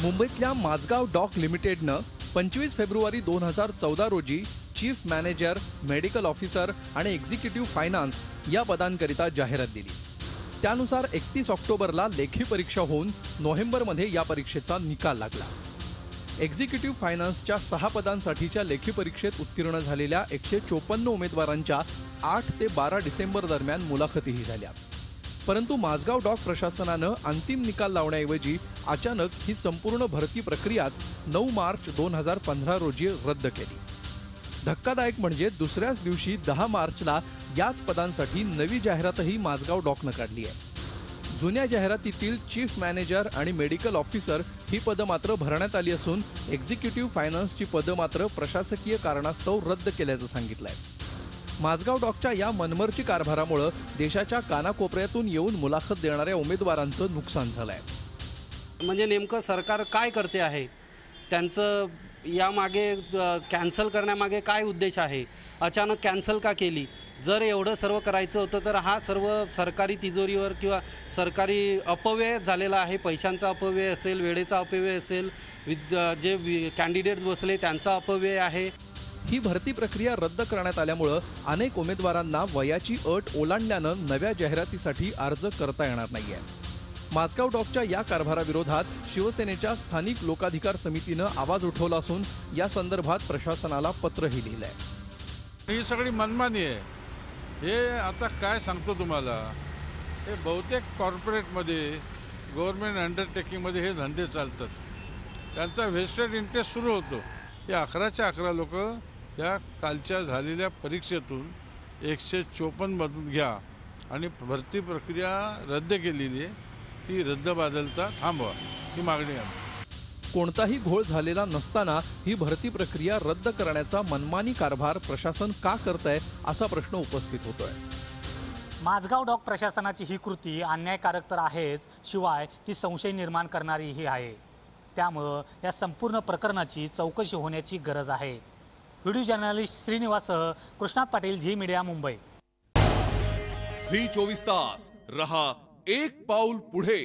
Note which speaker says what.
Speaker 1: मुंबईतल्या Mazgaon dock लिमिटेडनं 25 February 2014 रोजी chief manager, medical officer आणि एक्झिक्युटिव्ह फायनान्स या पदांकरिता जाहिरात दिली। त्यानुसार 31 ऑक्टोबरला लेखी परीक्षा होऊन नोव्हेंबरमध्ये या परीक्षेचा निकाल लागला। एक्झिक्युटिव्ह फायनान्सच्या 6 पदांसाठीच्या लेखी परीक्षेत उत्तीर्ण झालेल्या 154 उमेदवारांच्या 8 ते 12 डिसेंबर दरम्यान मुलाखतीही झाल्या। परंतु माझगाव डॉक प्रशासनानं अंतिम निकाल लावण्याऐवजी अचानक ही संपूर्ण भरती प्रक्रियाच 9 मार्च 2015 रोजी रद्द केली। धक्कादायक म्हणजे दुसऱ्याच दिवशी 10 मार्चला याच पदांसाठी नवी जाहिरातही माझगाव डॉकनं काढली आहे। जुन्या जाहिरातीतील चीफ मॅनेजर आणि मेडिकल ऑफिसर ही पदं मात्र भरण्यात आली असून एक्झिक्युटिव्ह फायनान्सची पदं मात्र प्रशासकीय कारणास्तव रद्द केल्याचं सांगितलंय। माझगाव डॉकच्या या मनमर्जी कारभारामुळे देशाच्या कानाकोपऱ्यातून येऊन मुलाखत देणाऱ्या उमेदवारांचं नुकसान झालंय।
Speaker 2: म्हणजे नेमकं सरकार काय करते आहे, त्यांचं यामागे कॅन्सल करण्यामागे काय उद्देश आहे, अचानक कॅन्सल का केली? जर एवढं सर्व करायचं होतं तर हा सर्व सरकारी तिजोरीवर किंवा सरकारी अपव्यय झालेला आहे। पैशांचा अपव्यय असेल, वेळेचा अपव्यय असेल, जे कॅन्डिडेट्स बसले त्यांचा अपव्यय आहे।
Speaker 1: ही भरती प्रक्रिया रद्द करण्यात आल्यामुळे अनेक उमेदवारांना वयाची अट ओलांडल्यानं नव्या जाहिरातीसाठी अर्ज करता येणार नाहीये। माझगाव डॉकच्या या कारभाराविरोधात शिवसेनेच्या स्थानिक लोकाधिकार समितीनं आवाज उठवला असून या संदर्भात प्रशासनाला पत्रही लिहिलंय।
Speaker 3: ही सगळी मनमानी आहे। हे आता काय सांगतो तुम्हाला, हे बहुतेक कॉर्पोरेटमध्ये, गव्हर्नमेंट अंडरटेकिंगमध्ये हे धंदे चालतात। त्यांचा व्हेस्टेड इंटरेस्ट सुरू होतो। हे 11च्या 11 लोक या कालच्या झालेल्या परीक्षेतून 154 मधून घ्या आणि भरती प्रक्रिया रद्द केलेली आहे ती रद्दबादलता थांबवा ही मागणी आहे।
Speaker 1: कोणताही घोळ झालेला नसताना ही भरती प्रक्रिया रद्द करण्याचा मनमानी कारभार प्रशासन का करतंय असा प्रश्न उपस्थित होतोय।
Speaker 4: माझगाव डॉक प्रशासनाची ही कृती अन्यायकारक तर आहेच, शिवाय ती संशय निर्माण करणारीही आहे। त्यामुळे या संपूर्ण प्रकरणाची चौकशी होण्याची गरज आहे। व्हिडिओ जर्नलिस्ट श्रीनिवाससह Krishnat Patil, Zee Media, Mumbai.
Speaker 5: Zee 24 तास रहा एक पाऊल पुढे।